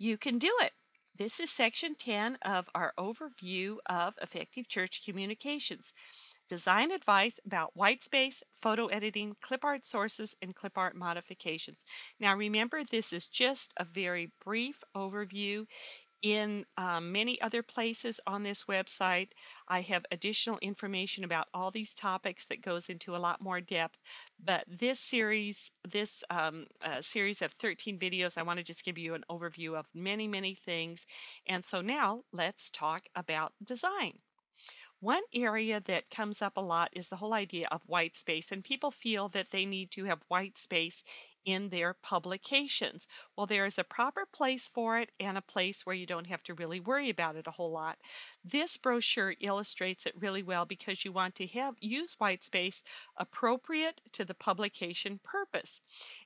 You can do it. This is section 10 of our overview of effective church communications. Design advice about whitespace, photo editing, clip art sources, and clip art modifications. Now remember, this is just a very brief overview. In many other places on this website, I have additional information about all these topics that goes into a lot more depth. But this series of 13 videos, I want to just give you an overview of many, many things. And so now let's talk about design. One area that comes up a lot is the whole idea of white space, and people feel that they need to have white space in their publications. Well, there is a proper place for it and a place where you don't have to really worry about it a whole lot. This brochure illustrates it really well because you want to use white space appropriate to the publication purpose.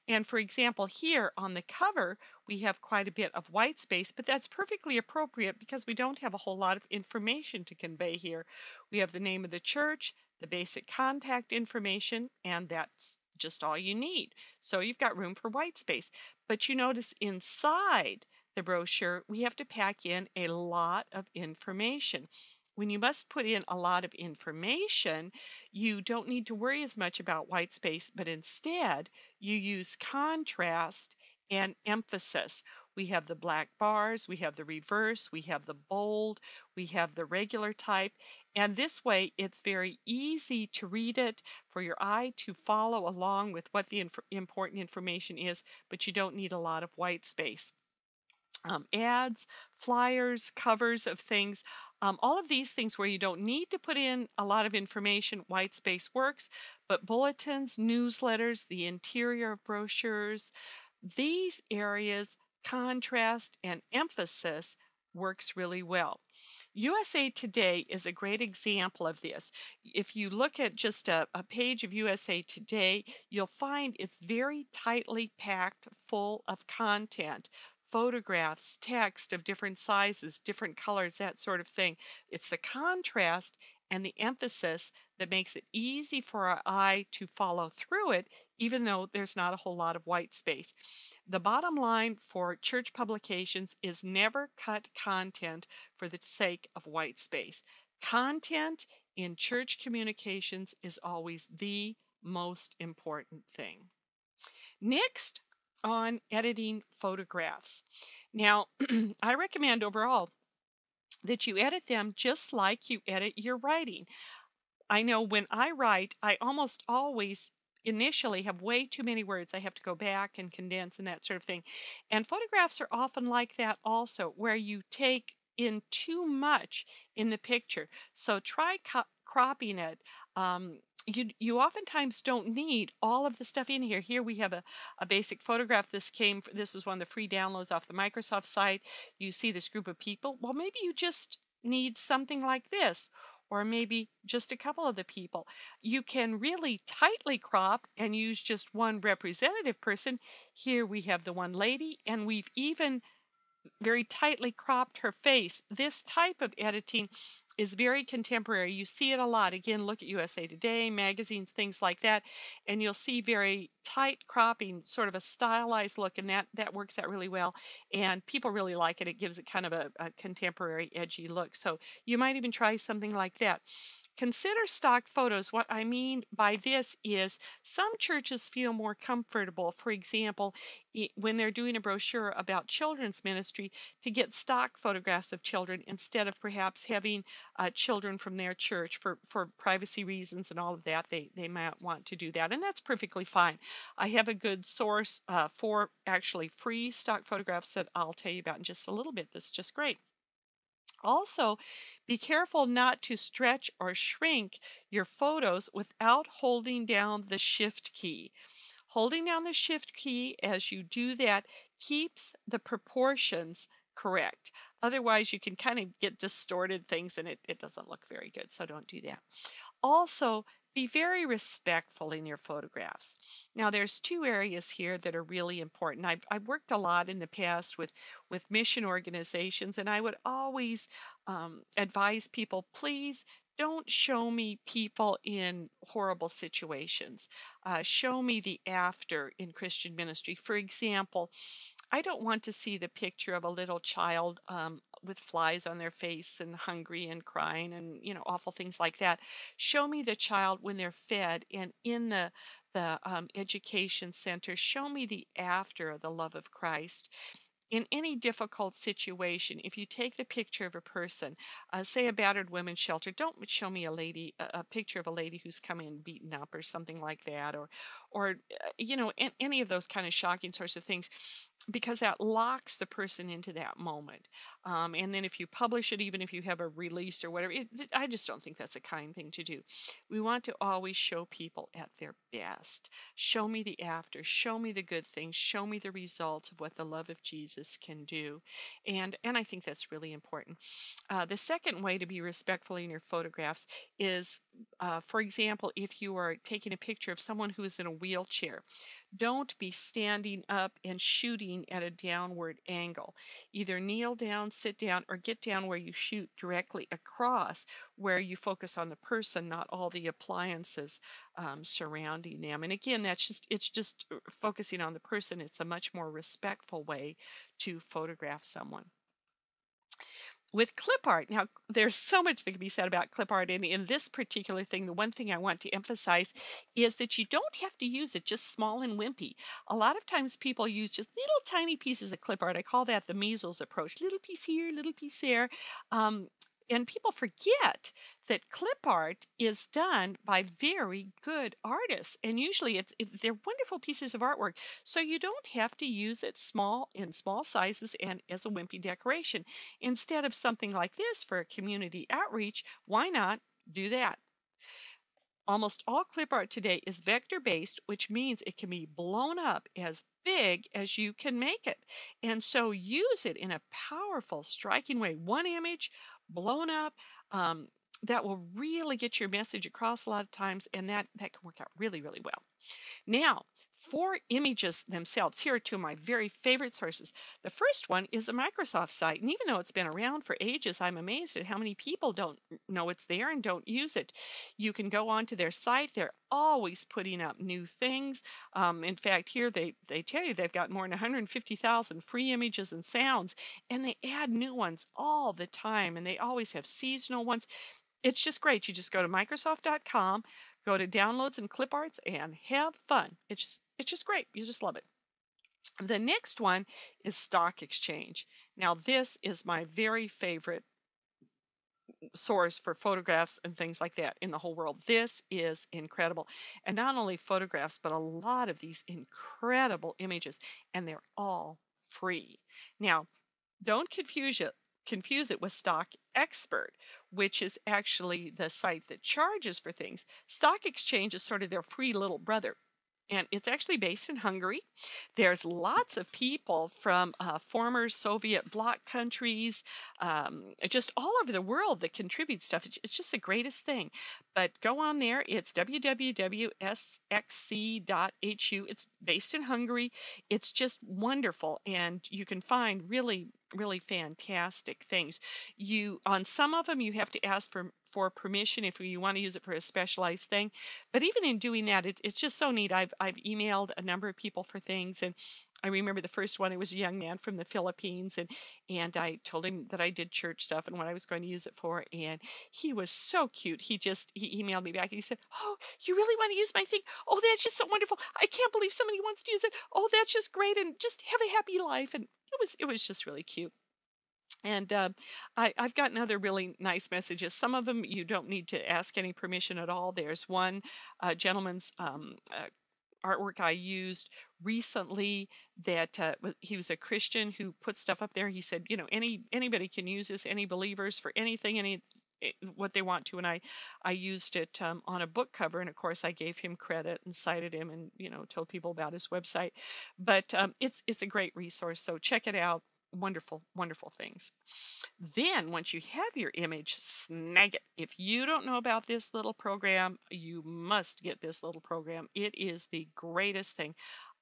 And for example, here on the cover, we have quite a bit of white space, but that's perfectly appropriate because we don't have a whole lot of information to convey here. We have the name of the church, the basic contact information, and that's just all you need. So you've got room for white space. But you notice inside the brochure, we have to pack in a lot of information. When you must put in a lot of information, you don't need to worry as much about white space, but instead you use contrast and emphasis. We have the black bars, we have the reverse, we have the bold, we have the regular type, and this way it's very easy to read it, for your eye to follow along with what the important information is, but you don't need a lot of white space. Ads, flyers, covers of things, all of these things where you don't need to put in a lot of information, white space works, but bulletins, newsletters, the interior of brochures, these areas, contrast and emphasis works really well. USA Today is a great example of this. If you look at just a page of USA Today, you'll find it's very tightly packed full of content. Photographs, text of different sizes, different colors, that sort of thing. It's the contrast and the emphasis that makes it easy for our eye to follow through it, even though there's not a whole lot of white space. The bottom line for church publications is never cut content for the sake of white space. Content in church communications is always the most important thing. Next, on editing photographs. Now, I recommend overall that you edit them just like you edit your writing. I know when I write, I almost always initially have way too many words. I have to go back and condense and that sort of thing. And photographs are often like that also, where you take in too much in the picture. So try cropping it. You oftentimes don't need all of the stuff in here. Here we have a basic photograph. This was one of the free downloads off the Microsoft site. You see this group of people. Well, maybe you just need something like this, or maybe just a couple of the people. You can really tightly crop and use just one representative person. Here we have the one lady, and we've even very tightly cropped her face. This type of editing is very contemporary. You see it a lot. Again, look at USA Today, magazines, things like that, and you'll see very tight cropping, sort of a stylized look, and that works out really well, and people really like it. It gives it kind of a contemporary, edgy look. So you might even try something like that. Consider stock photos. What I mean by this is some churches feel more comfortable, for example, when they're doing a brochure about children's ministry, to get stock photographs of children instead of perhaps having children from their church for privacy reasons and all of that. They might want to do that, and that's perfectly fine. I have a good source for actually free stock photographs that I'll tell you about in just a little bit. That's just great. Also, be careful not to stretch or shrink your photos without holding down the shift key. Holding down the shift key as you do that keeps the proportions correct. Otherwise, you can kind of get distorted things and it doesn't look very good, so don't do that. Also, be very respectful in your photographs. Now, there's two areas here that are really important. I've worked a lot in the past with mission organizations, and I would always advise people, please don't show me people in horrible situations. Show me the after in Christian ministry. For example, I don't want to see the picture of a little child with flies on their face and hungry and crying and awful things like that. Show me the child when they're fed and in the education center. Show me the after of the love of Christ. In any difficult situation, if you take the picture of a person, say a battered women's shelter, don't show me a picture of a lady who's come in beaten up or something like that, or any of those kind of shocking sorts of things, because that locks the person into that moment. And then if you publish it, even if you have a release or whatever, I just don't think that's a kind thing to do. We want to always show people at their best. Show me the after, show me the good things, show me the results of what the love of Jesus can do. And I think that's really important. The second way to be respectful in your photographs is, for example, if you are taking a picture of someone who is in a wheelchair, don't be standing up and shooting at a downward angle. Either kneel down, sit down, or get down where you shoot directly across, where you focus on the person, not all the appliances surrounding them. And again, it's just focusing on the person. It's a much more respectful way to photograph someone. With clip art, now there's so much that can be said about clip art. And in this particular thing, the one thing I want to emphasize is that you don't have to use it just small and wimpy. A lot of times people use just little tiny pieces of clip art. I call that the measles approach. Little piece here, little piece there. And people forget that clip art is done by very good artists, and usually they're wonderful pieces of artwork. So you don't have to use it in small sizes and as a wimpy decoration. Instead of something like this for a community outreach, why not do that? Almost all clip art today is vector-based, which means it can be blown up as big as you can make it. And so use it in a powerful, striking way. One image blown up, that will really get your message across a lot of times, and that can work out really, really well. Now, for images themselves, here are two of my very favorite sources. The first one is a Microsoft site, and even though it's been around for ages, I'm amazed at how many people don't know it's there and don't use it. You can go onto their site. They're always putting up new things. In fact, here they tell you they've got more than 150,000 free images and sounds, and they add new ones all the time, and they always have seasonal ones. It's just great. You just go to Microsoft.com, go to downloads and clip arts, and have fun. It's just great. You just love it. The next one is Stock Exchange. Now, this is my very favorite source for photographs and things like that in the whole world. This is incredible. And not only photographs, but a lot of these incredible images, and they're all free. Now, don't confuse it with Stock Expert, which is actually the site that charges for things. Stock Exchange is sort of their free little brother. And it's actually based in Hungary. There's lots of people from former Soviet bloc countries, just all over the world that contribute stuff. It's just the greatest thing. But go on there. It's www.sxc.hu. It's based in Hungary. It's just wonderful. And you can find really, really fantastic things. On some of them, you have to ask for permission if you want to use it for a specialized thing. But even in doing that, it's just so neat. I've emailed a number of people for things, and I remember the first one. It was a young man from the Philippines, and I told him that I did church stuff and what I was going to use it for, and he was so cute. He emailed me back and he said, "Oh, you really want to use my thing? Oh, that's just so wonderful! I can't believe somebody wants to use it. Oh, that's just great, and just have a happy life." And it was just really cute. And I've gotten other really nice messages. Some of them you don't need to ask any permission at all. There's one gentleman's artwork I used recently that he was a Christian who put stuff up there. He said, anybody can use this, any believers for anything, what they want to. And I used it on a book cover, and of course I gave him credit and cited him and told people about his website. But it's a great resource, so check it out. Wonderful, wonderful things. Then once you have your image, Snagit. If you don't know about this little program, you must get this little program. It is the greatest thing.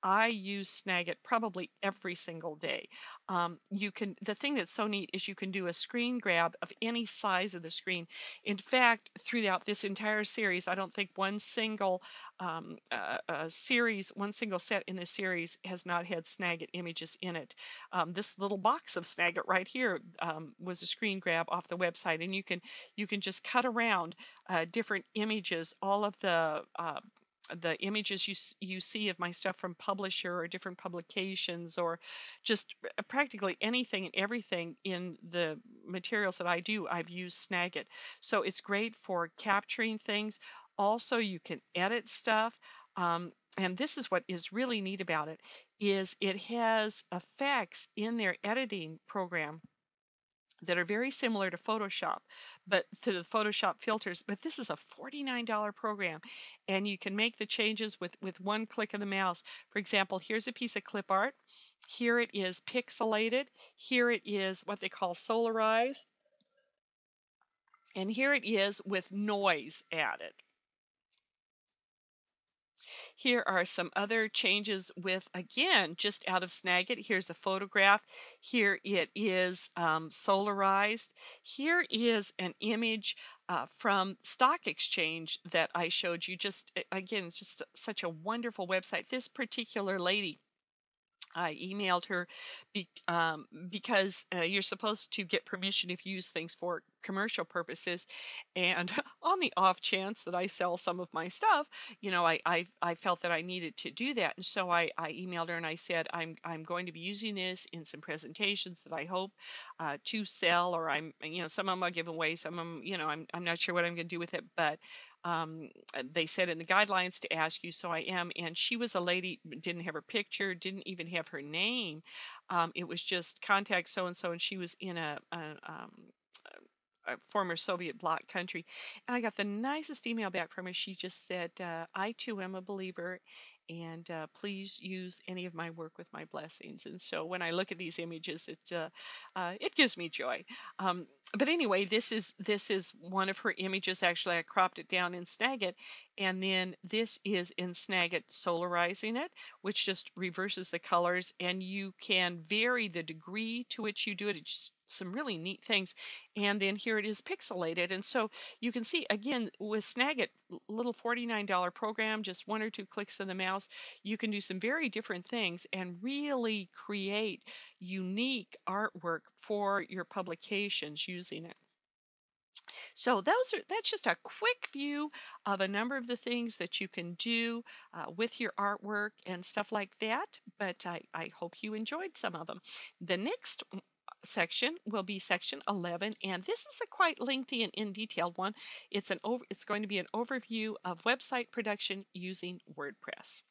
I use Snagit probably every single day. The thing that's so neat is you can do a screen grab of any size of the screen. In fact, throughout this entire series, I don't think one single one single set in this series has not had Snagit images in it. This little box of Snagit right here was a screen grab off the website, and you can just cut around different images, all of the images you see of my stuff from publisher or different publications, or just practically anything and everything in the materials that I do, I've used Snagit. So it's great for capturing things. Also, you can edit stuff. And this is what is really neat about it, is it has effects in their editing program that are very similar to Photoshop, but to the Photoshop filters. But this is a $49 program, and you can make the changes with one click of the mouse. For example, here's a piece of clip art. Here it is pixelated. Here it is what they call solarized. And here it is with noise added. Here are some other changes with, again, just out of Snagit. Here's a photograph. Here it is solarized. Here is an image from Stock Exchange that I showed you. Just, again, it's just such a wonderful website. This particular lady, I emailed her because you're supposed to get permission if you use things for commercial purposes, and on the off chance that I sell some of my stuff, I felt that I needed to do that, and so I emailed her and I said I'm going to be using this in some presentations that I hope to sell, or some of them I'll give away, some of them I'm not sure what I'm going to do with it, but they said in the guidelines to ask you, so I am. And she was a lady, didn't have her picture, didn't even have her name. It was just contact so and so, and she was in a former Soviet bloc country. And I got the nicest email back from her. She just said, I too am a believer, and please use any of my work with my blessings. And so when I look at these images, it gives me joy. But anyway, this is one of her images. Actually, I cropped it down in Snagit, and then this is in Snagit solarizing it, which just reverses the colors, and you can vary the degree to which you do it. It's just some really neat things. And then here it is pixelated, and so you can see again with Snagit, little $49 program, just one or two clicks of the mouse, you can do some very different things and really create unique artwork for your publications using it. So that's just a quick view of a number of the things that you can do with your artwork and stuff like that. But I hope you enjoyed some of them. The next section will be section 11, and this is a quite lengthy and in detailed one. It's going to be an overview of website production using WordPress.